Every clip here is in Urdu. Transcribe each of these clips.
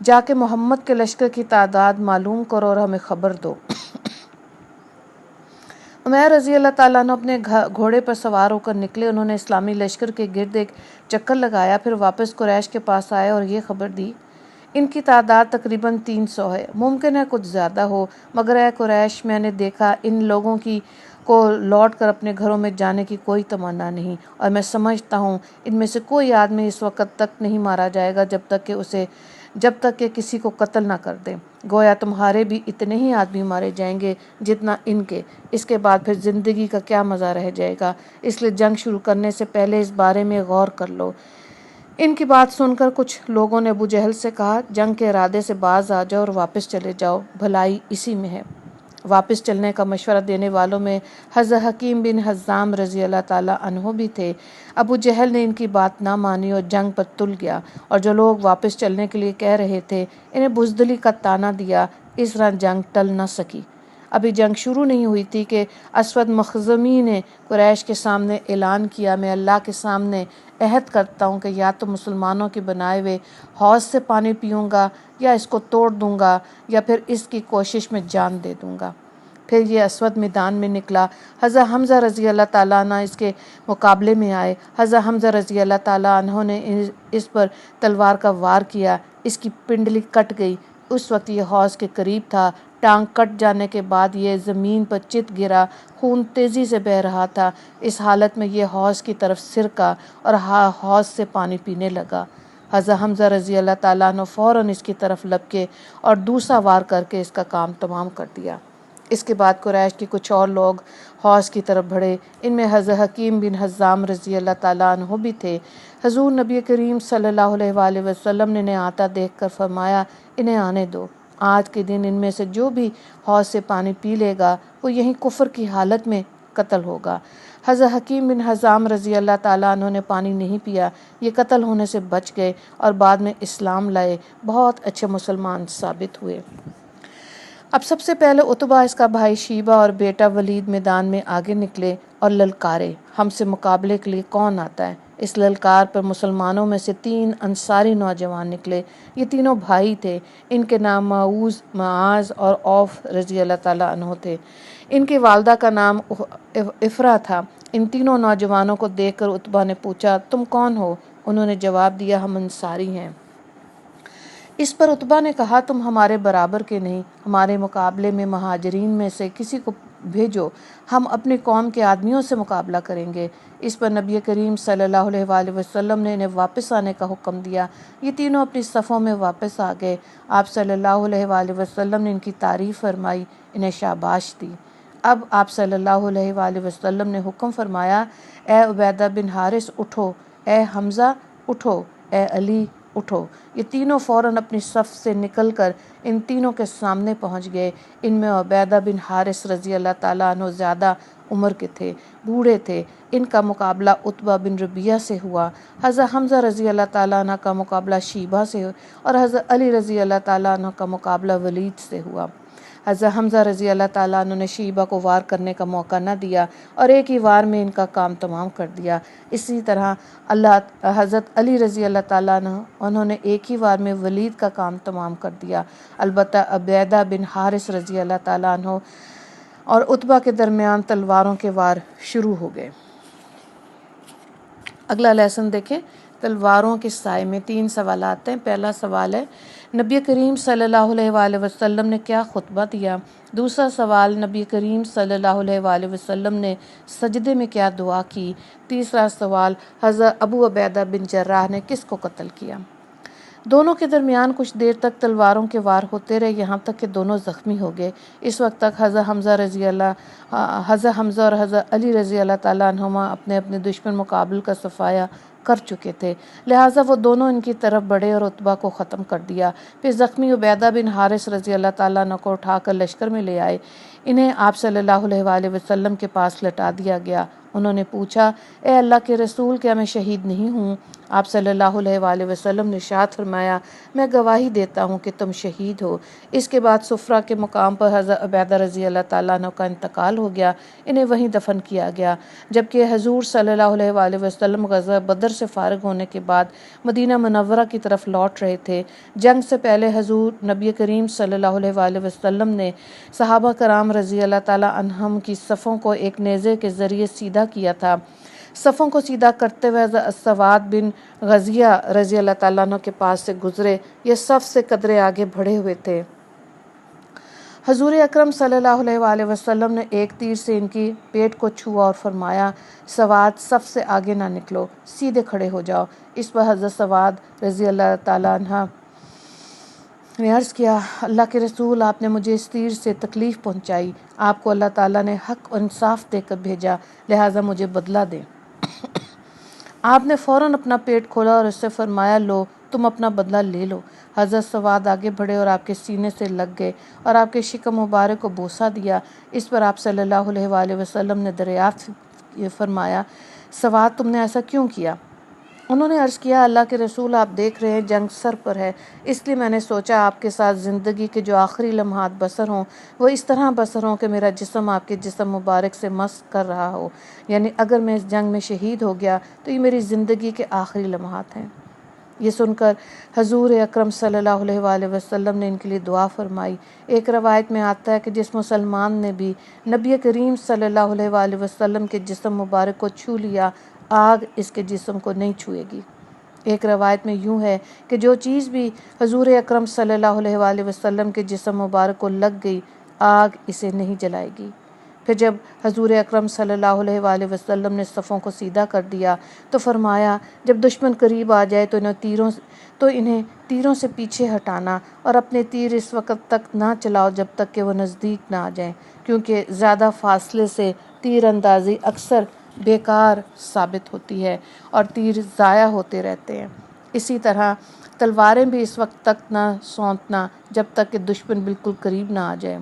جا کے محمد کے لشکر کی تعداد معلوم کرو اور ہمیں خبر دو۔ عمیر رضی اللہ تعالیٰ عنہ اپنے گھوڑے پر سوار ہو کر نکلے۔ انہوں نے اسلامی لشکر کے گرد ایک چکر لگایا، پھر واپس قریش کے پاس آئے اور یہ خبر دی، ان کی تعداد تقریباً 300 ہے، ممکن ہے کچھ زیادہ ہو، مگر اے قریش، میں نے دیکھا ان لوگوں کو لوٹ کر اپنے گھروں میں جانے کی کوئی تمنا نہیں، اور میں سمجھتا ہوں ان میں سے کوئی آدمی اس وقت تک نہیں مارا جائے گا جب تک کہ کسی کو قتل نہ کر دے، گویا تمہارے بھی اتنے ہی آدمی مارے جائیں گے جتنا ان کے، اس کے بعد پھر زندگی کا کیا مزہ رہ جائے گا، اس لیے جنگ شروع کرنے سے پہلے اس بارے میں غور کر لو۔ ان کی بات سن کر کچھ لوگوں نے ابو جہل سے کہا، جنگ کے ارادے سے باز آ جاؤ اور واپس چلے جاؤ، بھلائی اسی میں ہے۔ واپس چلنے کا مشورہ دینے والوں میں حضرت حکیم بن حزام رضی اللہ تعالیٰ عنہ بھی تھے۔ ابو جہل نے ان کی بات نہ مانی اور جنگ پر تل گیا، اور جو لوگ واپس چلنے کے لیے کہہ رہے تھے انہیں بزدلی کا طعنہ دیا، اس طرح جنگ ٹل نہ سکی۔ ابھی جنگ شروع نہیں ہوئی تھی کہ اسود مخزومی نے قریش کے سامنے اعلان کیا، میں اللہ کے سامنے عہد کرتا ہوں کہ یا تو مسلمانوں کے بنائے ہوئے حوض سے پانی پیوں گا یا اس کو توڑ دوں گا یا پھر اس کی کوشش میں جان دے دوں گا۔ پھر یہ اسود میدان میں نکلا۔ حضرت حمزہ رضی اللہ تعالیٰ عنہ اس کے مقابلے میں آئے۔ حضرت حمزہ رضی اللہ تعالیٰ عنہ نے اس پر تلوار کا وار کیا، اس کی پنڈلی کٹ گئی۔ اس وقت یہ حوض کے قریب تھا، ٹانگ کٹ جانے کے بعد یہ زمین پر چت گرا، خون تیزی سے بہہ رہا تھا۔ اس حالت میں یہ حوض کی طرف سرکا اور حوض سے پانی پینے لگا۔ حضرت حمزہ رضی اللہ تعالیٰ عنہ فوراً اس کی طرف لپکے اور دوسرا وار کر کے اس کا کام تمام کر دیا۔ اس کے بعد قریش کے کچھ اور لوگ حوض کی طرف بڑھے، ان میں حضرت حکیم بن حزام رضی اللہ تعالیٰ عنہ بھی تھے۔ حضور نبی کریم صلی اللہ علیہ وآلہ وسلم نے انہیں آتا دیکھ کر فرمایا، انہیں آنے دو، آج کے دن ان میں سے جو بھی حوض سے پانی پی لے گا وہ یہیں کفر کی حالت میں قتل ہوگا۔ حضرت حکیم بن حزام رضی اللہ تعالیٰ عنہ نے پانی نہیں پیا، یہ قتل ہونے سے بچ گئے اور بعد میں اسلام لائے، بہت اچھے مسلمان ثابت ہوئے۔ اب سب سے پہلے عتبہ، اس کا بھائی شیبہ اور بیٹا ولید میدان میں آگے نکلے اور للکارے، ہم سے مقابلے کے لیے کون آتا ہے؟ اس للکار پر مسلمانوں میں سے 3 انصاری نوجوان نکلے۔ یہ تینوں بھائی تھے، ان کے نام معاذ اور عوف رضی اللہ تعالیٰ عنہ تھے۔ ان کی والدہ کا نام افرا تھا۔ ان تینوں نوجوانوں کو دیکھ کر عتبہ نے پوچھا، تم کون ہو؟ انہوں نے جواب دیا، ہم انصاری ہیں۔ اس پر عتبہ نے کہا، تم ہمارے برابر کے نہیں، ہمارے مقابلے میں مہاجرین میں سے کسی کو بھیجو، ہم اپنی قوم کے آدمیوں سے مقابلہ کریں گے۔ اس پر نبی کریم صلی اللہ علیہ وآلہ وسلم نے انہیں واپس آنے کا حکم دیا۔ یہ تینوں اپنی صفوں میں واپس آ گئے۔ آپ صلی اللہ علیہ وآلہ وسلم نے ان کی تعریف فرمائی، انہیں شاباش دی۔ اب آپ صلی اللہ علیہ وآلہ وسلم نے حکم فرمایا، اے عبیدہ بن حارث اٹھو، اے حمزہ اٹھو، اے علی اٹھو۔ یہ تینوں فوراً اپنی صف سے نکل کر ان تینوں کے سامنے پہنچ گئے۔ ان میں عبیدہ بن حارث رضی اللہ تعالیٰ عنہ زیادہ عمر کے تھے، بوڑھے تھے۔ ان کا مقابلہ عتبہ بن ربیعہ سے ہوا۔ حضرت حمزہ رضی اللہ تعالیٰ عنہ کا مقابلہ شیبہ سے اور حضرت علی رضی اللہ تعالیٰ عنہ کا مقابلہ ولید سے ہوا۔ حضرت حمزہ رضی اللہ تعالیٰ عنہ نے شیبہ کو وار کرنے کا موقع نہ دیا اور ایک ہی وار میں ان کا کام تمام کر دیا۔ اسی طرح حضرت علی رضی اللہ تعالیٰ عنہ انہوں نے ایک ہی وار میں ولید کا کام تمام کر دیا۔ البتہ عبیدہ بن حارث رضی اللہ تعالیٰ عنہ اور عتبہ کے درمیان تلواروں کے وار شروع ہو گئے۔ اگلا لیسن دیکھیں، تلواروں کے سائے میں 3 سوالات ہیں۔ پہلا سوال ہے، نبی کریم صلی اللہ علیہ وآلہ وسلم نے کیا خطبہ دیا؟ دوسرا سوال، نبی کریم صلی اللہ علیہ وآلہ وسلم نے سجدے میں کیا دعا کی؟ تیسرا سوال، حضرت ابو عبیدہ بن جراح نے کس کو قتل کیا؟ دونوں کے درمیان کچھ دیر تک تلواروں کے وار ہوتے رہے، یہاں تک کہ دونوں زخمی ہو گئے۔ اس وقت تک حضرت حمزہ اور حضرت علی رضی اللہ تعالیٰ عنہما اپنے اپنے دشمن مقابل کا صفایا کر چکے تھے، لہٰذا وہ دونوں ان کی طرف بڑھے اور عتبہ کو ختم کر دیا۔ پھر زخمی عبیدہ بن حارث رضی اللہ تعالیٰ عنہ کو اٹھا کر لشکر میں لے آئے۔ انہیں آپ صلی اللہ علیہ وآلہ وسلم کے پاس لٹا دیا گیا۔ انہوں نے پوچھا، اے اللہ کے رسول، کیا میں شہید نہیں ہوں؟ آپ صلی اللہ علیہ وسلم نے ارشاد فرمایا میں گواہی دیتا ہوں کہ تم شہید ہو۔ اس کے بعد صفرہ کے مقام پر حضرت عبیدہ رضی اللہ تعالیٰ عنہ کا انتقال ہو گیا، انہیں وہیں دفن کیا گیا، جبکہ حضور صلی اللہ علیہ وسلم غزوہ بدر سے فارغ ہونے کے بعد مدینہ منورہ کی طرف لوٹ رہے تھے۔ جنگ سے پہلے حضور نبی کریم صلی اللہ علیہ وسلم نے صحابہ کرام رضی اللہ تعالیٰ عنہم کی صفوں کو ایک نیزے کے ذریعے سیدھا کیا تھا۔ صفوں کو سیدھا کرتے ہوئے سواد بن غزیہ رضی اللہ تعالیٰ عنہ کے پاس سے گزرے، یہ صف سے قدرے آگے بڑھے ہوئے تھے۔ حضور اکرم صلی اللہ علیہ وسلم نے ایک تیر سے ان کی پیٹ کو چھوا اور فرمایا سواد صف سے آگے نہ نکلو، سیدھے کھڑے ہو جاؤ۔ اس پر حضرت سواد رضی اللہ تعالیٰ عنہ نے عرض کیا اللہ کے رسول، آپ نے مجھے اس تیر سے تکلیف پہنچائی، آپ کو اللہ تعالیٰ نے حق اور انصاف دے کر بھیجا، لہٰذا مجھے بدلہ دیں۔ آپ نے فوراً اپنا پیٹ کھولا اور اس سے فرمایا لو تم اپنا بدلہ لے لو۔ حضرت سواد آگے بڑھے اور آپ کے سینے سے لگ گئے اور آپ کے شکم مبارک کو بوسہ دیا۔ اس پر آپ صلی اللہ علیہ وسلم نے دریافت فرمایا سواد تم نے ایسا کیوں کیا؟ انہوں نے عرض کیا اللہ کے رسول، آپ دیکھ رہے ہیں جنگ سر پر ہے، اس لیے میں نے سوچا آپ کے ساتھ زندگی کے جو آخری لمحات بسر ہوں وہ اس طرح بسر ہوں کہ میرا جسم آپ کے جسم مبارک سے مس کر رہا ہو، یعنی اگر میں اس جنگ میں شہید ہو گیا تو یہ میری زندگی کے آخری لمحات ہیں۔ یہ سن کر حضور اکرم صلی اللہ علیہ وسلم نے ان کے لیے دعا فرمائی۔ ایک روایت میں آتا ہے کہ جس مسلمان نے بھی نبی کریم صلی اللہ علیہ وسلم کے جسم مبارک کو چھو لیا، آگ اس کے جسم کو نہیں چھوئے گی۔ ایک روایت میں یوں ہے کہ جو چیز بھی حضور اکرم صلی اللہ علیہ وسلم کے جسم مبارک کو لگ گئی، آگ اسے نہیں جلائے گی۔ پھر جب حضور اکرم صلی اللہ علیہ وسلم نے صفوں کو سیدھا کر دیا تو فرمایا جب دشمن قریب آ جائے تو انہیں تیروں سے پیچھے ہٹانا اور اپنے تیر اس وقت تک نہ چلاؤ جب تک کہ وہ نزدیک نہ آ جائیں، کیونکہ زیادہ فاصلے سے تیر اندازی اکثر بیکار ثابت ہوتی ہے اور تیر ضائع ہوتے رہتے ہیں۔ اسی طرح تلواریں بھی اس وقت تک نہ سونتنا جب تک کہ دشمن بالکل قریب نہ آ جائے۔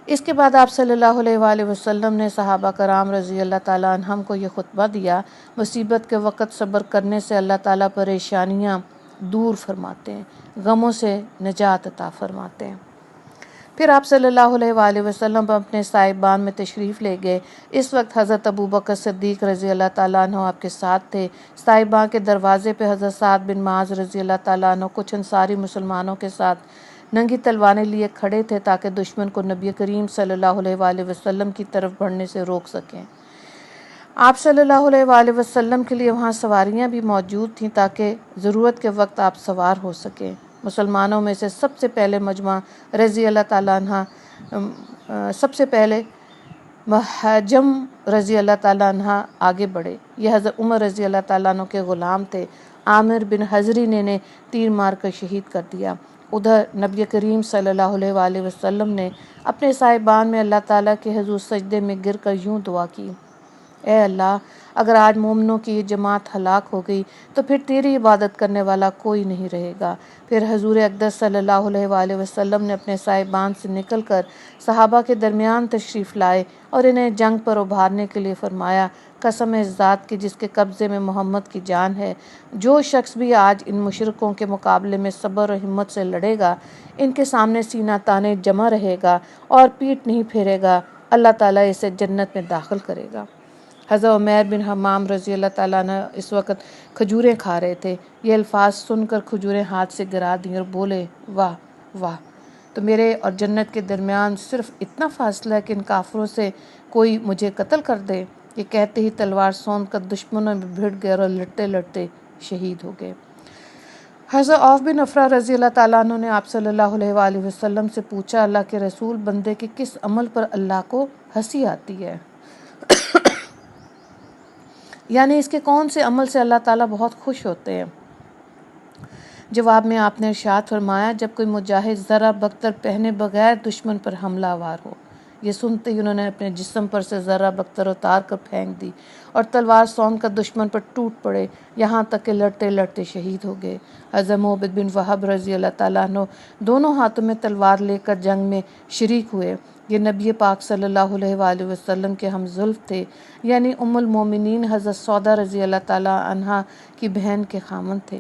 اس کے بعد آپ صلی اللہ علیہ وسلم نے صحابہ کرام رضی اللہ تعالیٰ عنہم کو یہ خطبہ دیا مصیبت کے وقت صبر کرنے سے اللہ تعالیٰ پریشانیاں دور فرماتے ہیں، غموں سے نجات عطا فرماتے ہیں۔ پھر آپ صلی اللہ علیہ وسلم اپنے صاحبان میں تشریف لے گئے۔ اس وقت حضرت ابوبکر صدیق رضی اللہ تعالیٰ عنہ آپ کے ساتھ تھے۔ صاحبان کے دروازے پہ حضرت سعد بن معاذ رضی اللہ تعالیٰ عنہ کچھ انصاری مسلمانوں کے ساتھ ننگی تلواریں لیے کھڑے تھے تاکہ دشمن کو نبی کریم صلی اللہ علیہ وسلم کی طرف بڑھنے سے روک سکیں۔ آپ صلی اللہ علیہ وسلم کے لیے وہاں سواریاں بھی موجود تھیں تاکہ ضرورت کے وقت آپ سوار ہو سکیں۔ مسلمانوں میں سے سب سے پہلے مجمع رضی اللہ تعالیٰ عنہ محجم رضی اللہ تعالیٰ عنہ آگے بڑھے۔ یہ حضرت عمر رضی اللہ تعالیٰ عنہ کے غلام تھے۔ عامر بن حضری نے انہیں تیر مار کر شہید کر دیا۔ ادھر نبی کریم صلی اللہ علیہ وسلم نے اپنے صاحبان میں اللہ تعالیٰ کے حضور سجدے میں گر کر یوں دعا کی اے اللہ اگر آج مومنوں کی یہ جماعت ہلاک ہو گئی تو پھر تیری عبادت کرنے والا کوئی نہیں رہے گا۔ پھر حضور اقدس صلی اللہ علیہ وسلم نے اپنے صاحبان سے نکل کر صحابہ کے درمیان تشریف لائے اور انہیں جنگ پر ابھارنے کے لیے فرمایا قسم ہے ذات کی جس کے قبضے میں محمد کی جان ہے، جو شخص بھی آج ان مشرکوں کے مقابلے میں صبر و ہمت سے لڑے گا، ان کے سامنے سینہ تانے جمع رہے گا اور پیٹھ نہیں پھیرے گا، اللہ تعالیٰ اسے جنت میں داخل کرے گا۔ حضرت عمیر بن حمام رضی اللہ تعالیٰ عنہ اس وقت کھجوریں کھا رہے تھے۔ یہ الفاظ سن کر کھجوریں ہاتھ سے گرا دیں اور بولے واہ واہ، تو میرے اور جنت کے درمیان صرف اتنا فاصلہ ہے کہ ان کافروں سے کوئی مجھے قتل کر دے۔ یہ کہتے ہی تلوار سونت کر دشمنوں میں بھڑ گئے اور لڑتے لڑتے شہید ہو گئے۔ حضرت عوف بن افرا رضی اللہ تعالیٰ عنہ نے آپ صلی اللہ علیہ وسلم سے پوچھا اللہ کے رسول بندے کے کس عمل پر اللہ کو ہنسی آتی ہے؟ یعنی اس کے کون سے عمل سے اللہ تعالیٰ بہت خوش ہوتے ہیں؟ جواب میں آپ نے ارشاد فرمایا جب کوئی مجاہد ذرہ بختر پہنے بغیر دشمن پر حملہ آور ہو۔ یہ سنتے ہی انہوں نے اپنے جسم پر سے ذرہ بختر اتار کر پھینک دی اور تلوار سون کر دشمن پر ٹوٹ پڑے، یہاں تک کہ لڑتے لڑتے شہید ہو گئے۔ حضرت محبت بن وہب رضی اللہ تعالیٰ عنہ دونوں ہاتھوں میں تلوار لے کر جنگ میں شریک ہوئے۔ یہ نبی پاک صلی اللہ علیہ وآلہ وسلم کے ہم زلف تھے، یعنی ام المومنین حضرت سودا رضی اللہ تعالیٰ عنہا کی بہن کے خامند تھے۔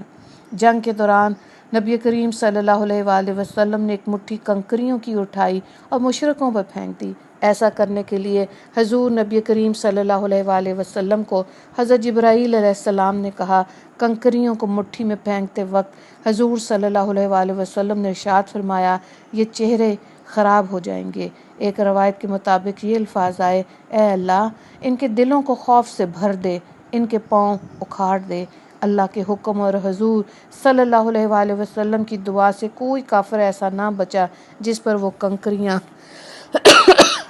جنگ کے دوران نبی کریم صلی اللہ علیہ وآلہ وسلم نے ایک مٹھی کنکریوں کی اٹھائی اور مشرکوں پر پھینک دی۔ ایسا کرنے کے لیے حضور نبی کریم صلی اللہ علیہ وآلہ وسلم کو حضرت جبرائیل علیہ السلام نے کہا۔ کنکریوں کو مٹھی میں پھینکتے وقت حضور صلی اللہ علیہ وآلہ وسلم نے ارشاد فرمایا، یہ چہرے خراب ہو جائیں گے۔ ایک روایت کے مطابق یہ الفاظ آئے، اے اللہ ان کے دلوں کو خوف سے بھر دے، ان کے پاؤں اکھاڑ دے۔ اللہ کے حکم اور حضور صلی اللہ علیہ وآلہ وسلم کی دعا سے کوئی کافر ایسا نہ بچا جس پر وہ کنکریاں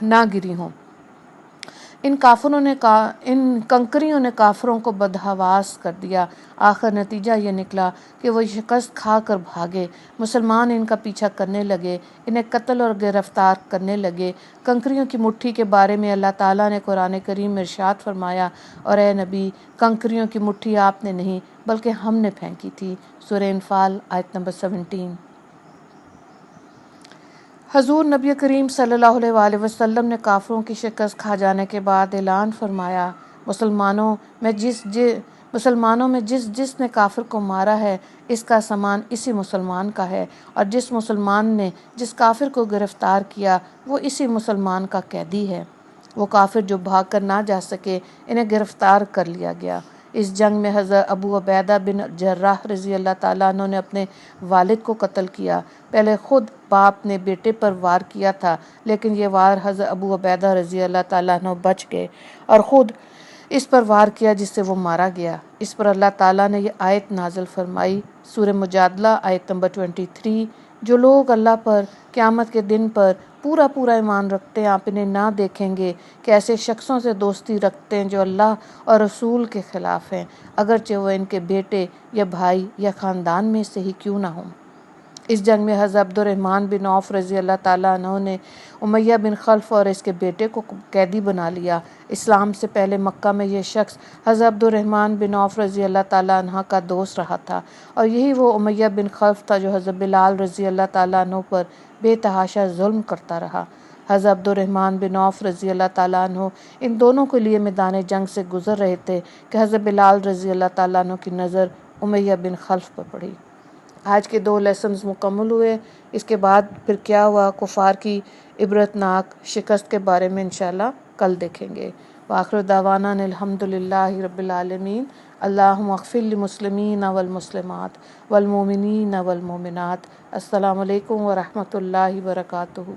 نہ گری ہوں۔ ان کنکریوں نے کافروں کو بدحواس کر دیا۔ آخر نتیجہ یہ نکلا کہ وہ شکست کھا کر بھاگے۔ مسلمان ان کا پیچھا کرنے لگے، انہیں قتل اور گرفتار کرنے لگے۔ کنکریوں کی مٹھی کے بارے میں اللہ تعالیٰ نے قرآن کریم میں ارشاد فرمایا، اور اے نبی کنکریوں کی مٹھی آپ نے نہیں بلکہ ہم نے پھینکی تھی۔ سورہ انفال آیت نمبر 17۔ حضور نبی کریم صلی اللہ علیہ وآلہ وسلم نے کافروں کی شکست کھا جانے کے بعد اعلان فرمایا، مسلمانوں میں جس جس نے کافر کو مارا ہے اس کا سامان اسی مسلمان کا ہے، اور جس مسلمان نے جس کافر کو گرفتار کیا وہ اسی مسلمان کا قیدی ہے۔ وہ کافر جو بھاگ کر نہ جا سکے انہیں گرفتار کر لیا گیا۔ اس جنگ میں حضرت ابو عبیدہ بن جراح رضی اللہ تعالیٰ عنہ نے اپنے والد کو قتل کیا۔ پہلے خود باپ نے بیٹے پر وار کیا تھا، لیکن یہ وار حضرت ابو عبیدہ رضی اللہ تعالیٰ عنہ بچ گئے اور خود اس پر وار کیا جس سے وہ مارا گیا۔ اس پر اللہ تعالیٰ نے یہ آیت نازل فرمائی، سورہ مجادلہ آیت نمبر 23، جو لوگ اللہ پر قیامت کے دن پر پورا ایمان رکھتے ہیں، آپ انہیں نہ دیکھیں گے کہ ایسے شخصوں سے دوستی رکھتے ہیں جو اللہ اور رسول کے خلاف ہیں، اگرچہ وہ ان کے بیٹے یا بھائی یا خاندان میں سے ہی کیوں نہ ہوں۔ اس جنگ میں حضرت عبد الرحمن بن عوف رضی اللہ تعالیٰ عنہ نے امیہ بن خلف اور اس کے بیٹے کو قیدی بنا لیا۔ اسلام سے پہلے مکہ میں یہ شخص حضرت عبد الرحمن بن عوف رضی اللہ تعالیٰ عنہ کا دوست رہا تھا، اور یہی وہ امیہ بن خلف تھا جو حضرت بلال رضی اللہ تعالیٰ عنہ پر بے تحاشا ظلم کرتا رہا۔ حضرت عبد الرحمن بن عوف رضی اللہ تعالیٰ عنہ ان دونوں کے لیے میدان جنگ سے گزر رہے تھے کہ حضرت بلال رضی اللہ تعالیٰ عنہ کی نظر امیہ بن خلف پر پڑی۔ آج کے 2 لیسنز مکمل ہوئے۔ اس کے بعد پھر کیا ہوا کفار کی عبرتناک شکست کے بارے میں انشاءاللہ کل دیکھیں گے۔ وآخر دعوانا الحمدللہ رب العالمین۔ اللہم اغفر للمسلمین والمسلمات والمؤمنین والمؤمنات۔ السلام علیکم ورحمۃ اللہ وبرکاتہ۔